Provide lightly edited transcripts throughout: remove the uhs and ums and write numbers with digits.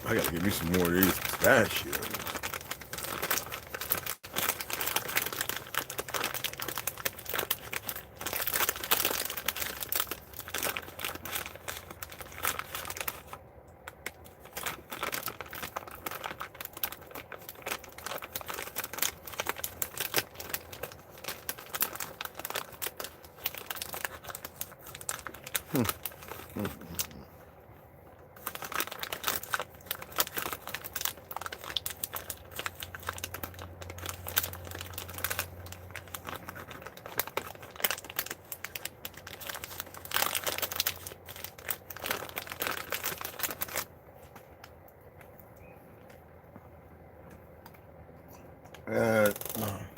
I gotta give me some more of these pistachios.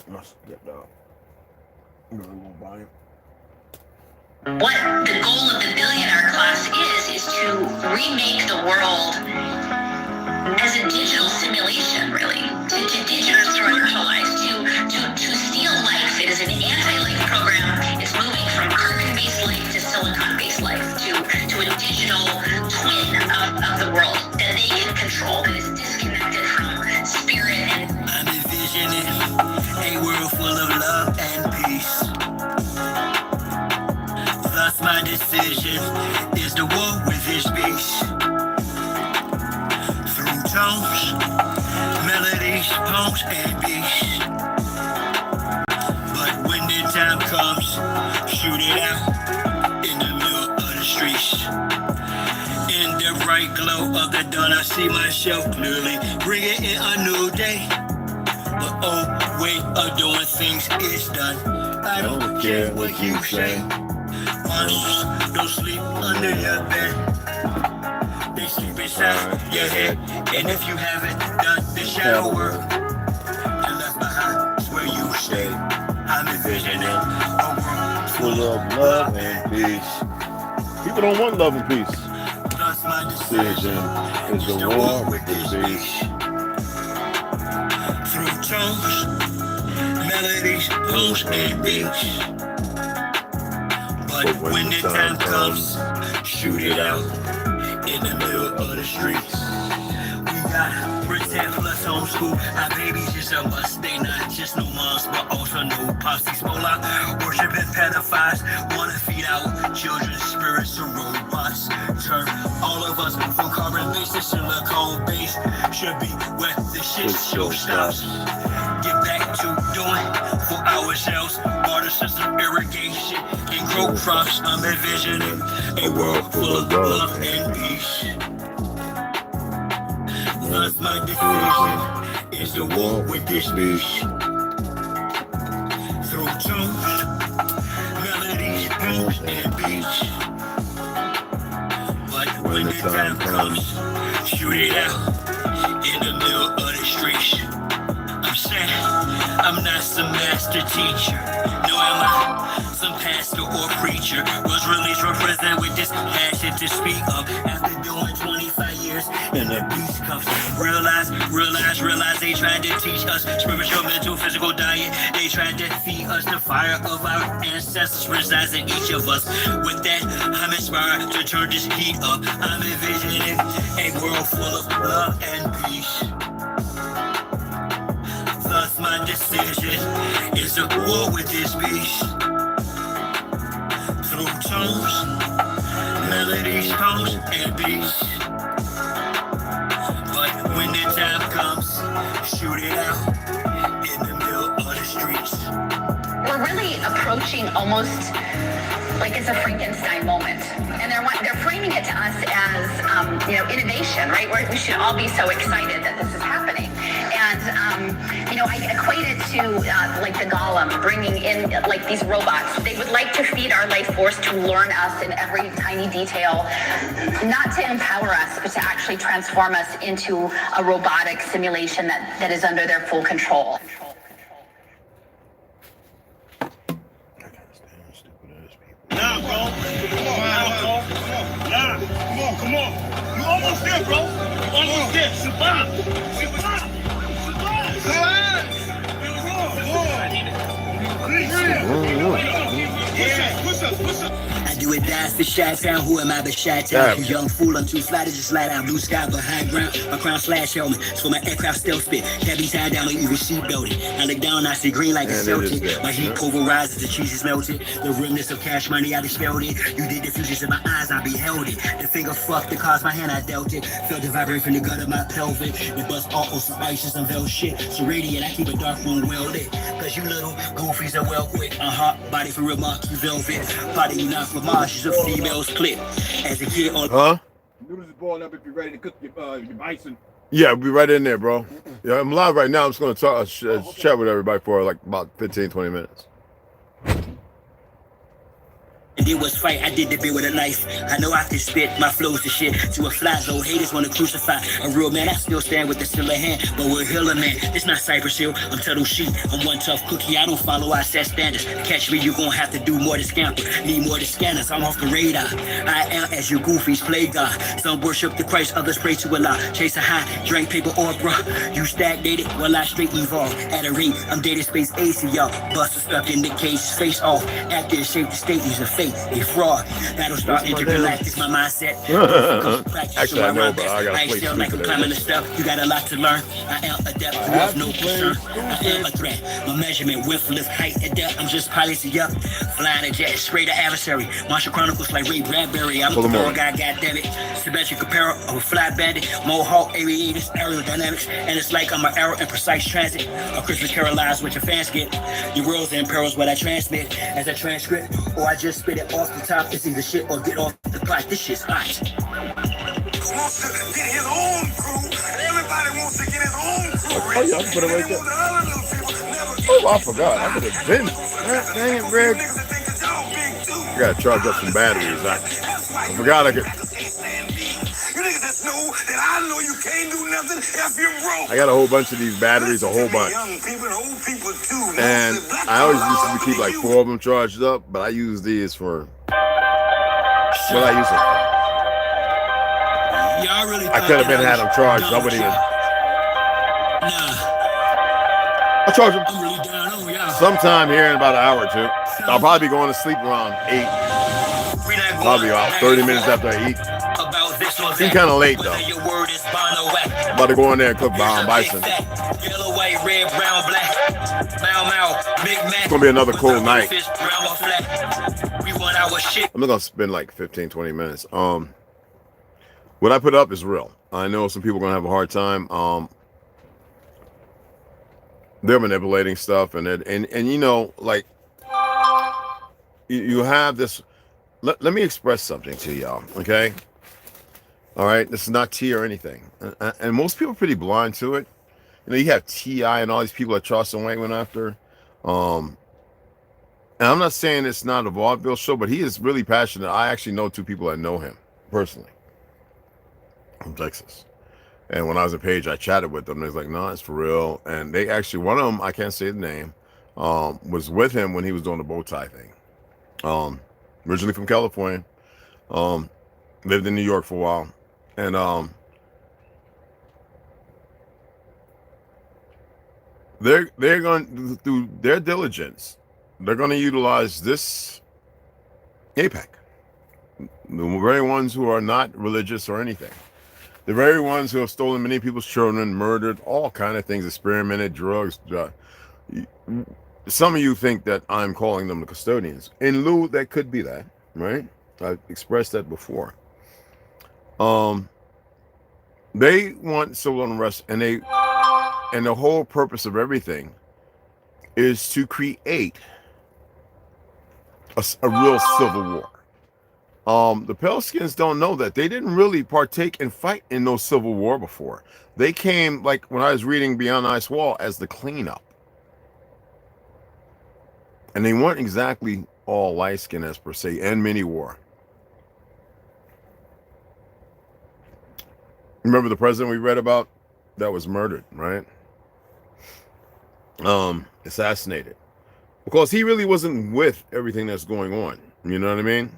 Must get out. I'm gonna go buy it. What the goal of the billionaire class is to remake the world as a digital simulation, really. To digitalize, to steal life. It is an anti-life program. It's moving from carbon-based life to silicon-based life, to a digital twin of the world that they can control, that is disconnected from spirit and... I'm envisioning a world full of love and peace. Thus my decision is to walk with this beast. Through tones, melodies, poems, and beats. But when the time comes, shoot it out in the middle of the streets. In the bright glow of the dawn, I see myself clearly, bringing in a new day. The old way of doing things is done. I don't care what you say. Monsters don't sleep under your bed. They sleep inside your head. And if you haven't done the shadow work, you're left behind where you stay. I'm envisioning a world Full of love and peace. People don't want love and peace. Thus my decision is the war with this beast. Through tones, melodies, poems, and beats. But when the time comes, shoot it out in the middle of the streets. We gotta pretend plus homeschool. Our babies is a must. They not just no moms, but also no pops. These Moloch worshiping pedophiles wanna feed out children's spirits to robots. Turn all of us from carbon-based to silicone-based. Should be where the shit show stops. Get back to doing for ourselves. Water system, irrigation, and grow crops. I'm envisioning a world full of love and peace. Thus my decision is to walk with this beast. Through tones, melodies, poems, and beats. But when the time comes, shoot it out in the middle of the streets. I'm saying I'm not some master teacher. No, am I some pastor or preacher? Was released from prison with this passion to speak of. After doing 25 years in the beast cuffs. Realize they tried to teach us spiritual, mental, physical diet. They tried to feed us the fire of our ancestors resides in each of us. With that, I'm inspired to turn this heat up. I'm envisioning a world full of love and peace. Thus my decision is to war with this beast. Through tones, melodies, poems, and beats. But when the time comes, shoot it out in the middle of the streets. We're really approaching almost like it's a Frankenstein moment. And they're framing it to us as, innovation, right? We should all be so excited that this is happening. And, I equate it to like the Golem bringing in like these robots. They would like to feed our life force to learn us in every tiny detail, not to empower us, but to actually transform us into a robotic simulation that is under their full control. Nah, bro. Come on. You almost there, bro. Almost there. Survive. I do Nobody would die for Chi-Town. Who am I but Chi-Town? You young fool, I'm too fly to just slide out. Blue sky but high ground. A crown slash helmet. So my aircraft still spit. Can't be tied down or even sheep building. I look down, I see green like a Celtic. My heat pulverizes, the cheese is melted. The realness of cash money, I dispelled it. You did the fusions in my eyes, I beheld it. The finger fucked the cause my hand, I dealt it. Felt the vibrate from the gut of my pelvic. The bust all on some ice and some veil shit. So radiant, I keep a dark room well lit. Cause you little goofies are well quick. Body for real monkey velvet. Body you not for marches of females clip. As a kid on Noodles is boiling up if you're ready to cook your bison. Yeah, we'll be right in there, bro. Yeah, I'm live right now. I'm just going to talk, chat with everybody for like about 15, 20 minutes. And it was fight, I did the bit with a knife. I know I can spit my flows to shit to a fly zone. Haters wanna crucify a real man. I still stand with the still hand, but we're healer man. It's not Cypress Hill, I'm Tuttle Sheep. I'm one tough cookie, I don't follow, I set standards. Catch me, you gon' have to do more to scamper. Need more to scanners, I'm off the radar. I am as your goofies play God. Some worship the Christ, others pray to Allah. Chase a high, drink paper or bruh. You stagnated, well I straight evolve. At a rate, I'm data space AC, y'all. Buster stuck in the cage, face off. Actor shape the state, use a fake. A fraud that'll start intergalactic. My mindset. Actually, I know, but I gotta play like I'm climbing the stuff. You got a lot to learn. I am adept, you have no concern. I am a threat. My measurement, width, lift, height, and depth. I'm just piloting up, flying a jet, straight to adversary. Martial Chronicles like Ray Bradbury. I'm a thorough guy, goddammit. Symmetric apparel of a fly bandit. Mohawk aviators, aerodynamics, and it's like I'm an arrow in precise transit. A Christmas Carol lies what your fans get. Your worlds and perils what I transmit as a transcript, or I just spit it off the top. It's either shit or get off the pot. This shit's hot. Wants to get his own crew. Everybody wants to get his own crew. Oh, yeah, I put it right there. Oh, I forgot. I could have been. Dang it, Greg. I gotta charge up some batteries. I forgot I could. You niggas just know that I know you can't do nothing if you're broke. I got a whole bunch of these batteries, a whole bunch. Young people and old people too. And I always used to keep like 4 of them charged up, but I use these for what I use it for. I could have been had them charged. I wouldn't even. I charge them sometime here in about an hour or two. I'll probably be going to sleep around 8. Probably about 30 minutes after I eat. It's kind of late though. I'm about to go in there and cook bison. It's gonna be another cool night. I'm not gonna spend like 15, 20 minutes. What I put up is real. I know some people are gonna have a hard time. They're manipulating stuff, and you know, like you have this. Let me express something to y'all, okay? All right, this is not tea or anything, and most people are pretty blind to it. You know, you have T.I. and all these people that Charleston White went after. And I'm not saying it's not a vaudeville show, but he is really passionate. I actually know 2 people that know him personally from Texas. And when I was at Page, I chatted with them. They was like, no, it's for real. And they actually, one of them, I can't say the name, was with him when he was doing the bow tie thing. Originally from California, lived in New York for a while. And they're going to do their diligence. They're going to utilize this APEC. The very ones who are not religious or anything. The very ones who have stolen many people's children, murdered, all kind of things, experimented, drugs. Some of you think that I'm calling them the custodians. In lieu, that could be that, right? I've expressed that before. They want civil unrest, and the whole purpose of everything is to create a real civil war. The pale skins don't know that. They didn't really partake and fight in no civil war before. They came, like when I was reading Beyond Ice Wall, as the cleanup. And they weren't exactly all light skinned as per se, and mini war. Remember the president we read about that was murdered, right? Assassinated. Because he really wasn't with everything that's going on. You know what I mean?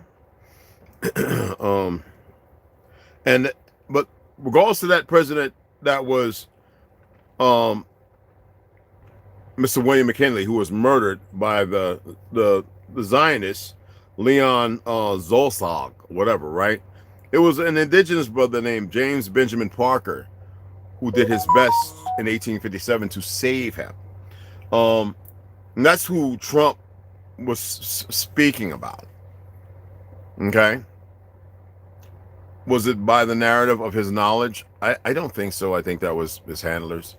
But regardless of that president, that was Mr. William McKinley, who was murdered by the Zionists Leon Zolsog, whatever, right? It was an indigenous brother named James Benjamin Parker who did his best in 1857 to save him. And that's who Trump was speaking about. Okay? Was it by the narrative of his knowledge? I don't think so. I think that was his handlers.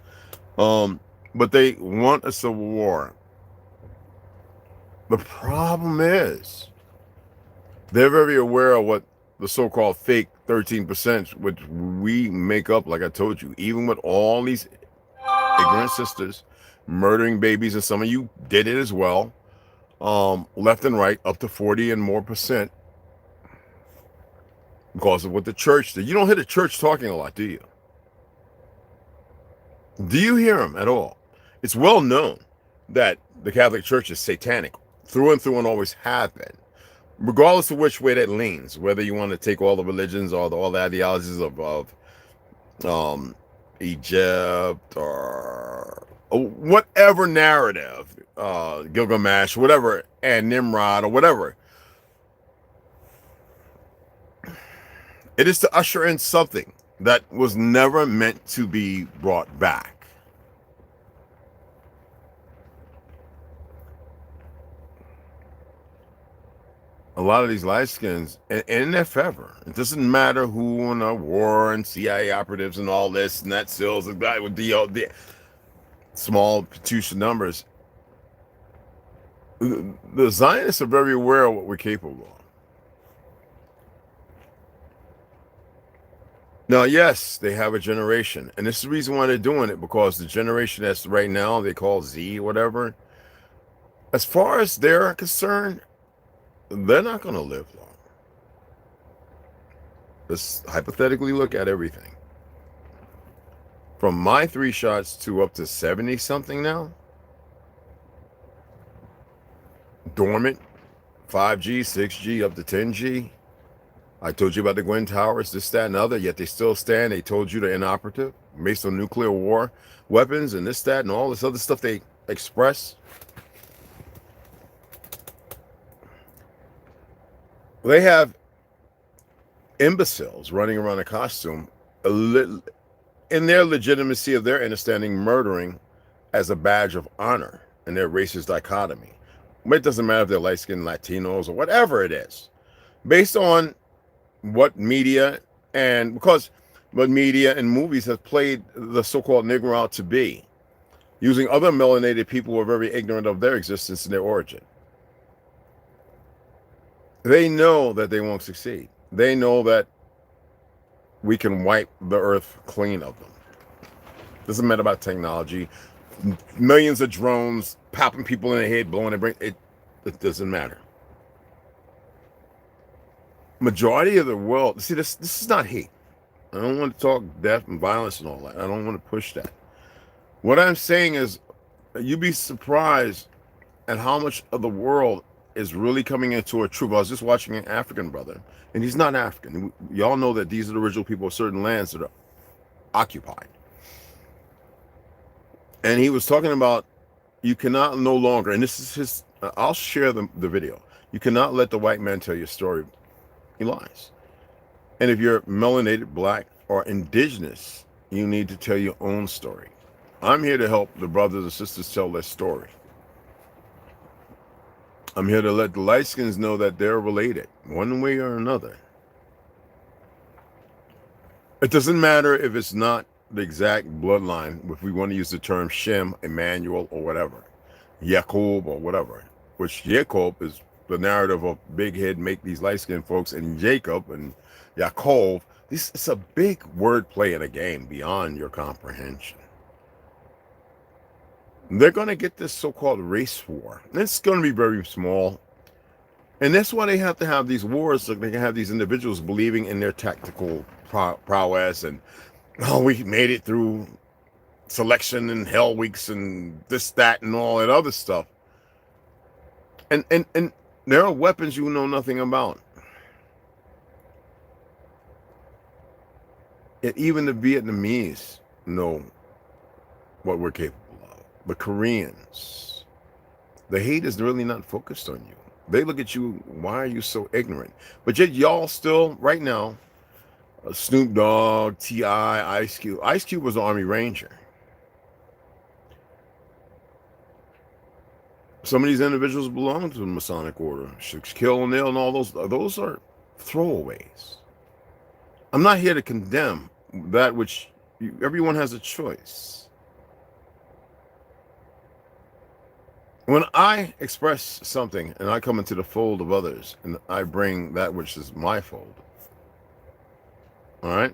But they want a civil war. The problem is they're very aware of what the so-called fake 13%, which we make up, like I told you, even with all these ignorant sisters murdering babies, and some of you did it as well, left and right, up to 40 and more percent, because of what the church did. You don't hear the church talking a lot, do you? Do you hear them at all? It's well known that the Catholic Church is satanic through and always have been, regardless of which way that leans, whether you want to take all the religions or all the ideologies of Egypt or whatever narrative, Gilgamesh, whatever, and Nimrod or whatever. It is to usher in something that was never meant to be brought back. A lot of these light skins, and if ever, it doesn't matter who in a war and CIA operatives and all this and that sells the guy with the small Petutian numbers. The Zionists are very aware of what we're capable of. Now, yes, they have a generation, and this is the reason why they're doing it, because the generation that's right now they call Z, whatever, as far as they're concerned, they're not going to live long. Let's hypothetically look at everything. From my 3 shots to up to 70 something now, dormant, 5G, 6G, up to 10G. I told you about the Gwen Towers, this, that, and other, yet they still stand. They told you they're inoperative based on nuclear war weapons and this, that, and all this other stuff they express. They have imbeciles running around in costume in their legitimacy of their understanding, murdering as a badge of honor in their racist dichotomy. It doesn't matter if they're light-skinned Latinos or whatever it is. Based on what media and media and movies have played the so-called Negro out to be, using other melanated people who are very ignorant of their existence and their origin. They know that they won't succeed. They know that we can wipe the earth clean of them. Doesn't matter about technology. Millions of drones popping people in the head, blowing their brain. It doesn't matter. Majority of the world, see, this is not hate. I don't want to talk death and violence and all that. I don't want to push that. What I'm saying is, you'd be surprised at how much of the world is really coming into a truth. I was just watching an African brother, and he's not African. Y'all know that these are the original people of certain lands that are occupied. And he was talking about, you cannot no longer, and this is his, I'll share the video. You cannot let the white man tell your story. He lies. And if you're melanated, black, or indigenous, you need to tell your own story. I'm here to help the brothers and sisters tell their story. I'm here to let the light-skins know that they're related, one way or another. It doesn't matter if it's not the exact bloodline, if we want to use the term Shem, Emmanuel, or whatever, Jacob, or whatever, which Jacob is the narrative of big head make these light-skinned folks, and Jacob and Yaakov. It's a big word play in a game beyond your comprehension. They're going to get this so-called race war. It's going to be very small. And that's why they have to have these wars, so they can have these individuals believing in their tactical prowess and, oh, we made it through selection and hell weeks and this, that, and all that other stuff. And there are weapons you know nothing about. And even the Vietnamese know what we're capable of. The Koreans. The hate is really not focused on you. They look at you, why are you so ignorant? But yet y'all still, right now, Snoop Dogg, T.I., Ice Cube. Ice Cube was an Army Ranger. Some of these individuals belong to the Masonic Order. Shaquille O'Neal and all those are throwaways. I'm not here to condemn that which everyone has a choice. When I express something and I come into the fold of others and I bring that which is my fold, all right,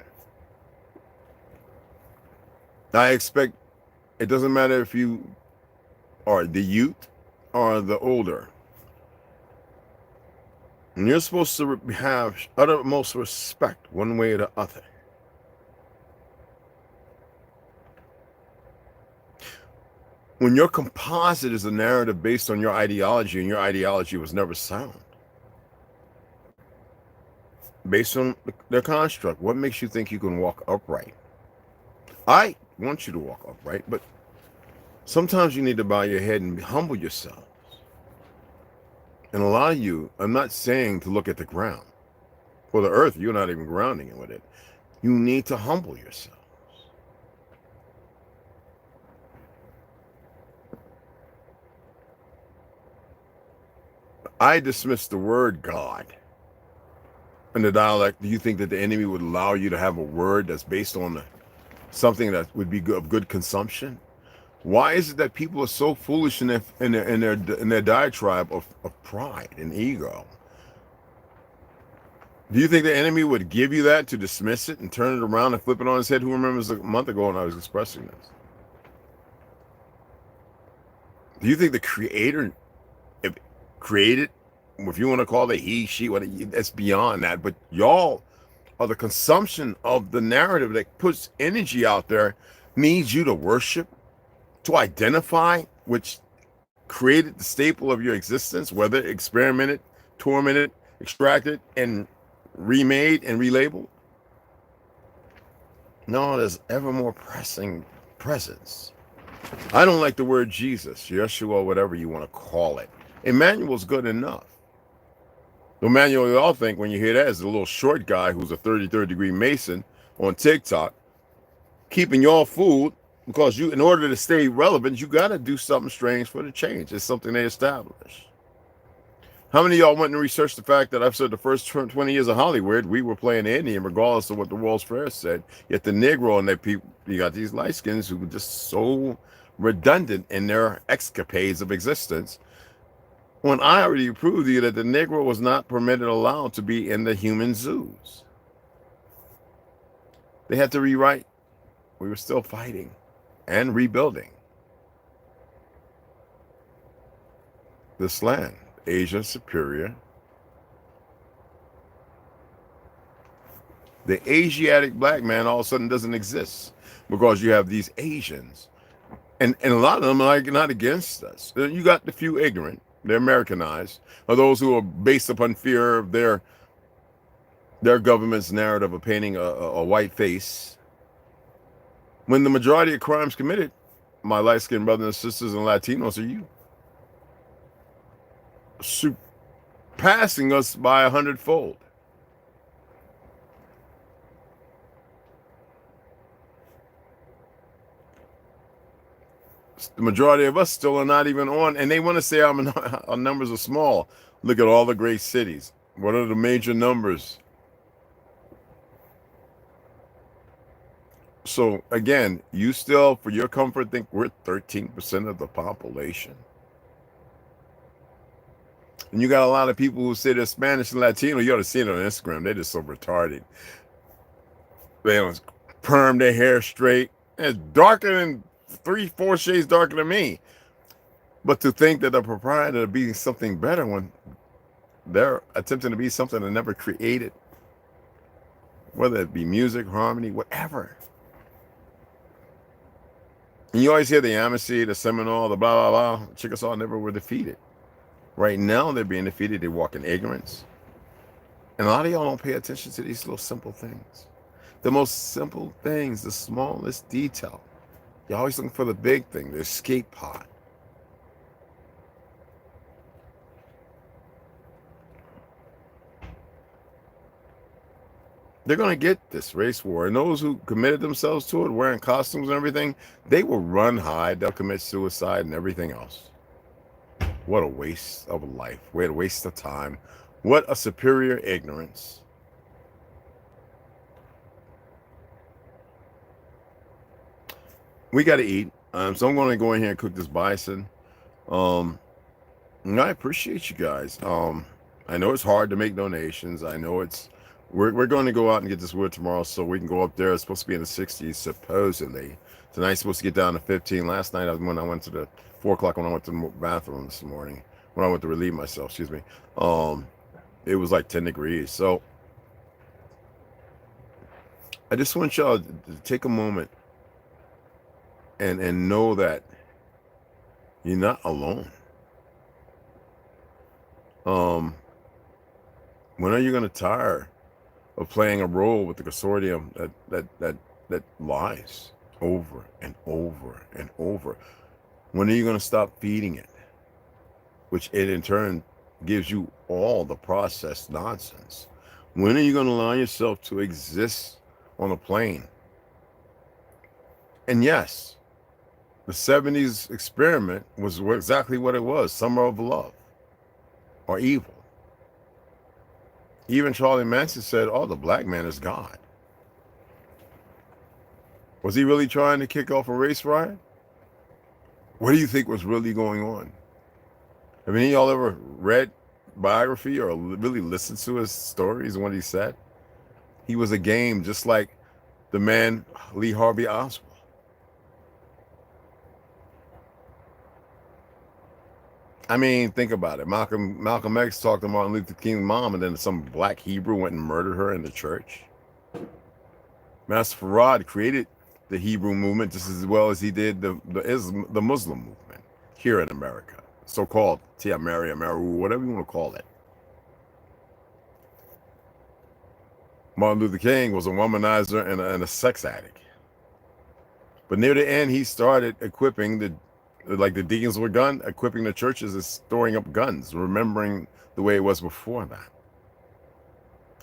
I expect, it doesn't matter if you are the youth or the older, and you're supposed to have uttermost respect one way or the other. When your composite is a narrative based on your ideology, and your ideology was never sound, based on their construct, what makes you think you can walk upright? I want you to walk upright, but sometimes you need to bow your head and humble yourselves. And a lot of you, I'm not saying to look at the ground. For the earth, you're not even grounding it with it. You need to humble yourselves. I dismiss the word God in the dialect. Do you think that the enemy would allow you to have a word that's based on something that would be of good consumption? Why is it that people are so foolish in their diatribe of pride and ego? Do you think the enemy would give you that to dismiss it and turn it around and flip it on his head? Who remembers a month ago when I was expressing this? Do you think the creator created, if you want to call it he, she, what, that's beyond that, but y'all are the consumption of the narrative that puts energy out there, needs you to worship, to identify, which created the staple of your existence, whether experimented, tormented, extracted, and remade and relabeled. No, there's ever more pressing presence. I don't like the word Jesus, Yeshua, whatever you want to call it. Emmanuel's good enough. Emmanuel, you all think when you hear that is a little short guy who's a 33rd degree Mason on TikTok, keeping y'all fooled. Because you, in order to stay relevant, you got to do something strange for the change. It's something they established. How many of y'all went and researched the fact that I've said the first 20 years of Hollywood, we were playing the Indian, regardless of what the World's Fair said. Yet the Negro and their people, you got these light skins who were just so redundant in their escapades of existence. When I already proved to you that the Negro was not permitted, allowed to be in the human zoos. They had to rewrite. We were still fighting and rebuilding this land, Asia Superior. The Asiatic black man all of a sudden doesn't exist because you have these Asians, and a lot of them are not against us. You got the few ignorant, they're Americanized, or those who are based upon fear of their government's narrative of painting a white face. When the majority of crimes committed, my light-skinned brothers and sisters and Latinos are you, surpassing us by 100-fold. The majority of us still are not even on, and they want to say our numbers are small. Look at all the great cities. What are the major numbers? So again, you still, for your comfort, think we're 13% of the population. And you got a lot of people who say they're Spanish and Latino. You ought to see it on Instagram. They're just so retarded. They don't perm their hair straight. It's darker than 3-4 shades darker than me. But to think that the proprietor of being something better when they're attempting to be something they never created, whether it be music, harmony, whatever. And you always hear the Yamasee, the Seminole, the blah, blah, blah. Chickasaw never were defeated. Right now, they're being defeated. They walk in ignorance. And a lot of y'all don't pay attention to these little simple things. The most simple things, the smallest detail. You're always looking for the big thing, the escape pod. They're going to get this race war. And those who committed themselves to it, wearing costumes and everything, they will run hide. They'll commit suicide and everything else. What a waste of a life. What a waste of time. What a superior ignorance. We got to eat. So I'm going to go in here and cook this bison. And I appreciate you guys. I know it's hard to make donations. I know it's... We're going to go out and get this wood tomorrow so we can go up there. It's supposed to be in the 60s, supposedly. Tonight's supposed to get down to 15. Last night, when I went to the 4 o'clock when I went to the bathroom this morning, when I went to relieve myself, excuse me, it was like 10 degrees. So I just want y'all to take a moment and know that you're not alone. When are you going to tire of playing a role with the consortium that lies over and over and over? When are you going to stop feeding it, which it in turn gives you all the processed nonsense? When are you going to allow yourself to exist on a plane? And yes, the 70s experiment was exactly what it was, summer of love or evil. Even Charlie Manson said, oh, the black man is God. Was he really trying to kick off a race riot? What do you think was really going on? Have any of y'all ever read biography or really listened to his stories and what he said? He was a game just like the man Lee Harvey Oswald. I mean, think about it. Malcolm X talked to Martin Luther King's mom, and then some black Hebrew went and murdered her in the church. Master Farad created the Hebrew movement just as well as he did the Muslim movement here in America, so-called Tiamari, Amaru, whatever you want to call it. Martin Luther King was a womanizer and a sex addict. But near the end, he started equipping the deacons were equipping the churches and storing up guns, remembering the way it was before that.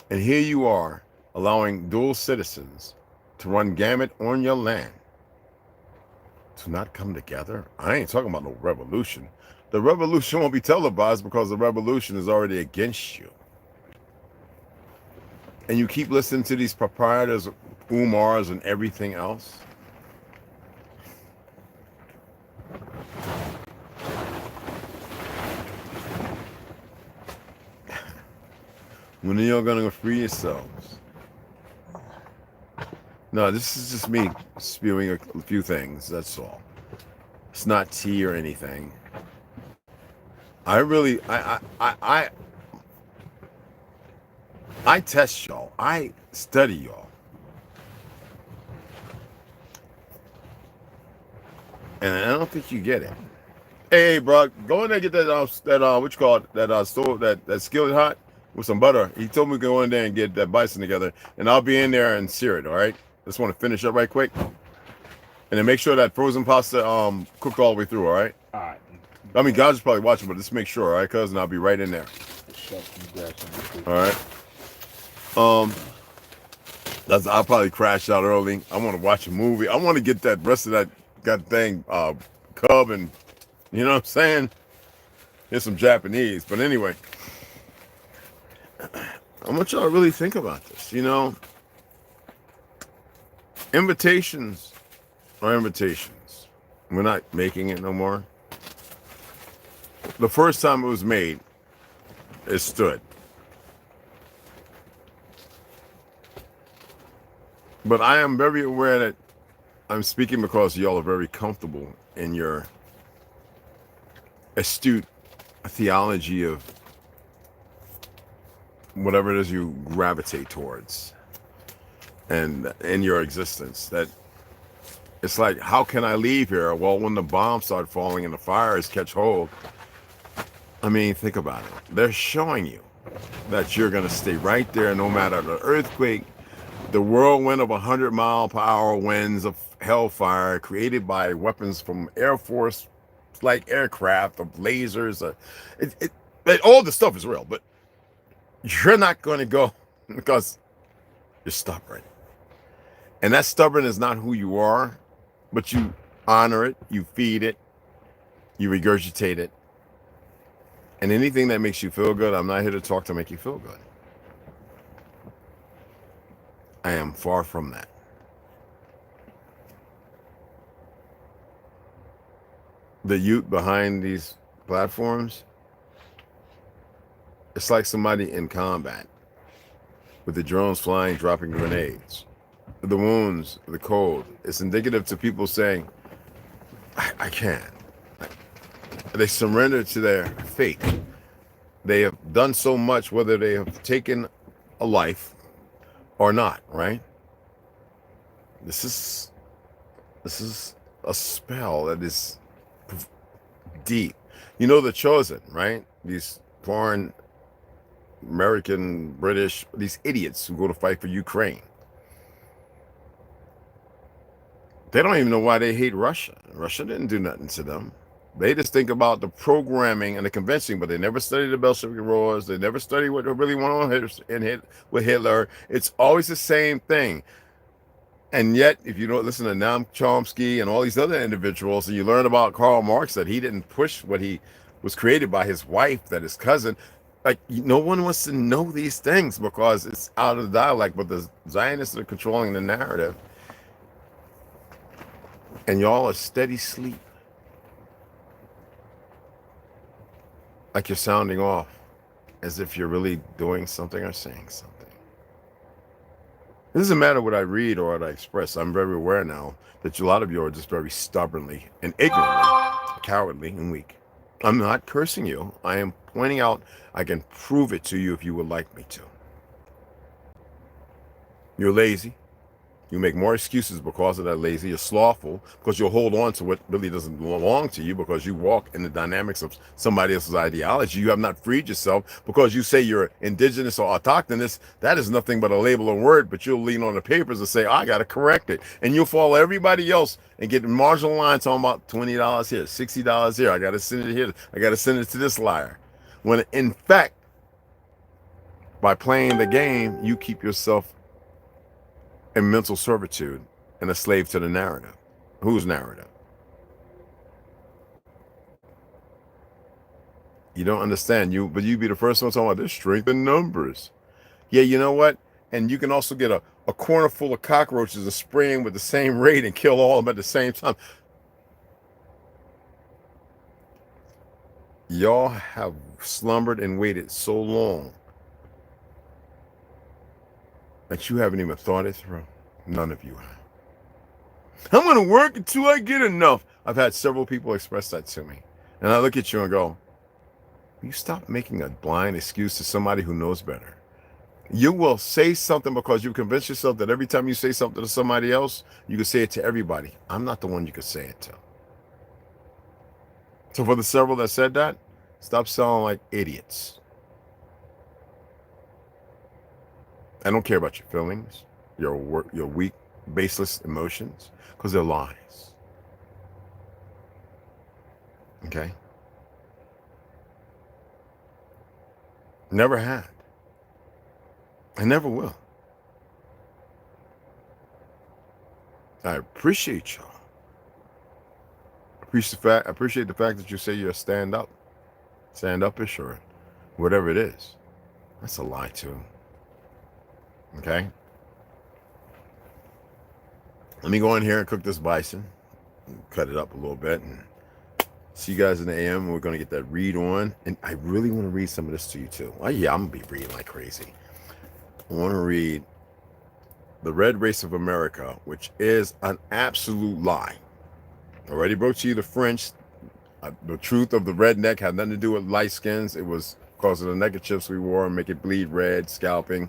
And here you are allowing dual citizens to run gamut on your land to not come together. I ain't talking about no revolution. The revolution won't be televised because the revolution is already against you. And you keep listening to these proprietors, Umars and everything else. When are y'all gonna free yourselves? No, this is just me spewing a few things, that's all. It's not tea or anything. I test y'all. I study y'all. And I don't think you get it. Hey, bro, go in there and get that what you call it, that stove, that skillet hot with some butter. He told me to go in there and get that bison together, and I'll be in there and sear it. All right. Just want to finish up right quick, and then make sure that frozen pasta cooked all the way through. All right. All right. I mean, God's probably watching, but just make sure, all right, cousin. I'll be right in there. All right. I'll probably crash out early. I want to watch a movie. I want to get that rest of that thing cub, and you know what I'm saying. Here's some Japanese, but anyway. I want y'all to really think about this. You know, invitations are invitations. We're not making it no more. The first time it was made, it stood. But I am very aware that I'm speaking because y'all are very comfortable in your astute theology of whatever it is you gravitate towards and in your existence. That it's like, how can I leave here? Well, when the bombs start falling and the fires catch hold, I mean, think about it. They're showing you that you're going to stay right there no matter the earthquake, the whirlwind of 100-mile-per-hour winds of hellfire created by weapons from Air Force, like aircraft, of lasers. All the stuff is real, but you're not going to go because You're stubborn. And that stubborn is not who you are, but you honor it, you feed it, you regurgitate it. And anything that makes you feel good, I'm not here to talk to make you feel good. I am far from that. The youth behind these platforms, it's like somebody in combat with the drones flying, dropping grenades. The wounds, the cold. It's indicative to people saying, I can't. They surrender to their fate. They have done so much, whether they have taken a life or not, right? This is a spell that is deep. You know, the chosen, right? These foreign American, British, these idiots who go to fight for Ukraine. They don't even know why they hate Russia. Russia didn't do nothing to them. They just think about the programming and the convincing, but they never study the Bolshevik wars. They never study what really went on with Hitler. It's always the same thing. And yet, if you don't listen to Noam Chomsky and all these other individuals, and you learn about Karl Marx, that he didn't push what he was created by his wife, that his cousin, like, no one wants to know these things because it's out of the dialect, but the Zionists are controlling the narrative. And y'all are steady sleep. Like you're sounding off, as if you're really doing something or saying something. It doesn't matter what I read or what I express. I'm very aware now that a lot of you are just very stubbornly and ignorantly, cowardly and weak. I'm not cursing you. I am pointing out, I can prove it to you if you would like me to. You're lazy. You make more excuses because of that lazy. You're slothful because you'll hold on to what really doesn't belong to you because you walk in the dynamics of somebody else's ideology. You have not freed yourself because you say you're indigenous or autochthonous. That is nothing but a label and word, but you'll lean on the papers and say, I got to correct it. And you'll follow everybody else and get marginal lines talking about $20 here, $60 here. I got to send it here. I got to send it to this liar. When in fact, by playing the game, you keep yourself in mental servitude and a slave to the narrative. Whose narrative? You don't understand. But you be the first one talking about this strength in numbers. Yeah, you know what? And you can also get a corner full of cockroaches and spray them with the same rate and kill all of them at the same time. Y'all have slumbered and waited so long that you haven't even thought it through. None of you have. I'm going to work until I get enough. I've had several people express that to me. And I look at you and go, you stop making a blind excuse to somebody who knows better. You will say something because you convince yourself that every time you say something to somebody else, you can say it to everybody. I'm not the one you can say it to. So for the several that said that, stop sounding like idiots. I don't care about your feelings, your weak, baseless emotions, because they're lies. Okay? Never had. I never will. I appreciate y'all. I appreciate the fact that you say you're a stand-up-ish, or whatever it is. That's a lie too. Okay? Let me go in here and cook this bison. Cut it up a little bit and see you guys in the AM. We're going to get that read on. And I really want to read some of this to you too. Oh yeah, I'm going to be reading like crazy. I want to read The Red Race of America, which is an absolute lie. I already broke to you the French. The truth of the redneck had nothing to do with light skins. It was because of the neckerchiefs we wore and make it bleed red, scalping.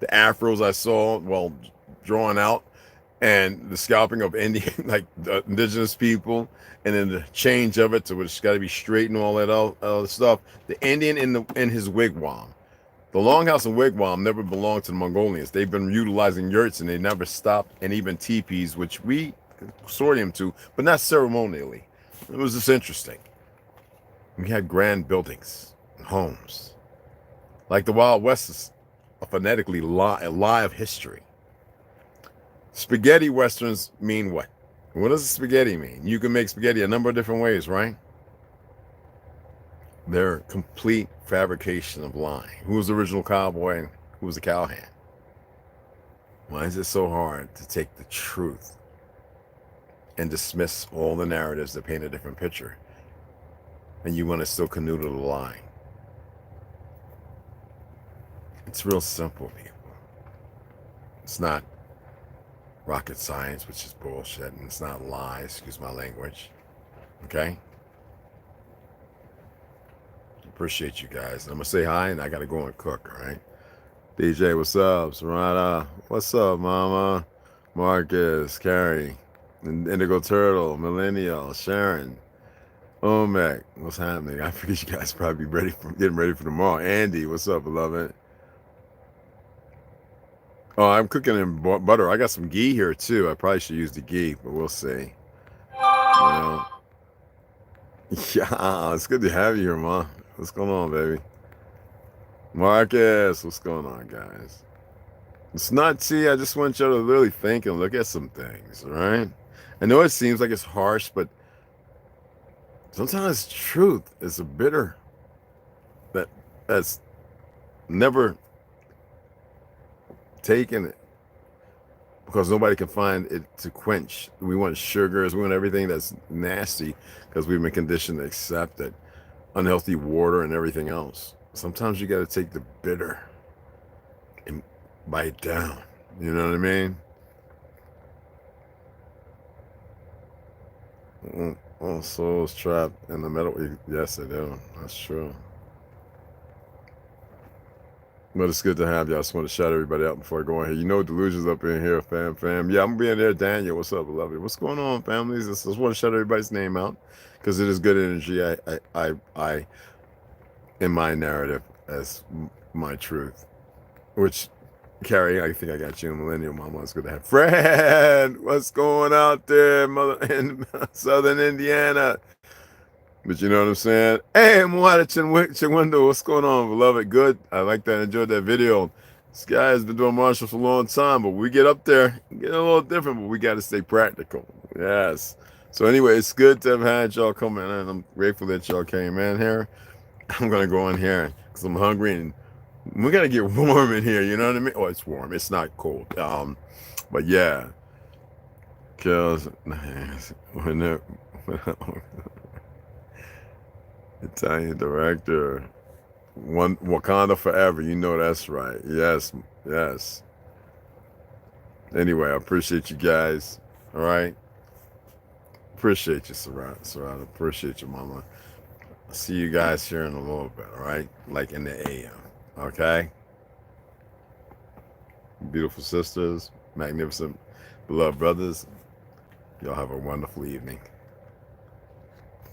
The afros I saw, well, drawn out, and the scalping of Indian, like indigenous people, and then the change of it to it's got to be straight and all that other stuff. The Indian in his wigwam. The longhouse and wigwam never belonged to the Mongolians. They've been utilizing yurts and they never stopped, and even teepees, which we consortium to, but not ceremonially. It was just interesting. We had grand buildings and homes. Like the Wild West is a phonetically lie of history. spaghetti westerns mean what? What does spaghetti mean? You can make spaghetti a number of different ways, right? They're complete fabrication of lying. Who was the original cowboy and who was the cowhand? Why is it so hard to take the truth and dismiss all the narratives that paint a different picture? And you want to still canoodle the lie? It's real simple, people. It's not rocket science, which is bullshit, and it's not lies, excuse my language. Okay? Appreciate you guys. I'm gonna say hi and I gotta go and cook, all right? DJ, what's up? Serrata, what's up, Mama? Marcus, Carrie, Indigo Turtle, Millennial, Sharon, Omek, what's happening? I figured you guys probably be getting ready for tomorrow. Andy, what's up, beloved? Oh, I'm cooking in butter. I got some ghee here too. I probably should use the ghee, but we'll see. You know? Yeah, it's good to have you here, Ma. What's going on, baby? Marcus, what's going on, guys? It's not, see, I just want you to really think and look at some things, all right? I know it seems like it's harsh, but sometimes truth is a bitter that's never taken it because nobody can find it to quench. We want sugars, we want everything that's nasty because we've been conditioned to accept it. Unhealthy water and everything else. Sometimes you got to take the bitter and bite it down. You know what I mean? All souls trapped in the metal. Yes, they do. That's true. But it's good to have you. I just want to shout everybody out before I go in here. You know, Delusion's up in here, fam. Yeah, I'm being there. Daniel, what's up, beloved? What's going on, families? I just want to shout everybody's name out because it is good energy. I in my narrative as my truth, which Carrie, I think I got you, Millennial Mama. It's good to have Fred. What's going out there, mother in Southern Indiana? But you know what I'm saying? Hey, Mwada Chinwindo, what's going on, beloved? Good. I like that. I enjoyed that video. This guy has been doing martial for a long time, but we get up there, get a little different, but we got to stay practical. Yes. So anyway, it's good to have had y'all come in, and I'm grateful that y'all came in here. I'm going to go in here because I'm hungry, and we got to get warm in here, you know what I mean? Oh, it's warm. It's not cold. But yeah. Because when Italian director, one Wakanda forever. You know that's right. Yes. Anyway, I appreciate you guys. All right. Appreciate you, Sarada. Appreciate you, Mama. I'll see you guys here in a little bit. All right, like in the AM. Okay. Beautiful sisters, magnificent, beloved brothers. Y'all have a wonderful evening.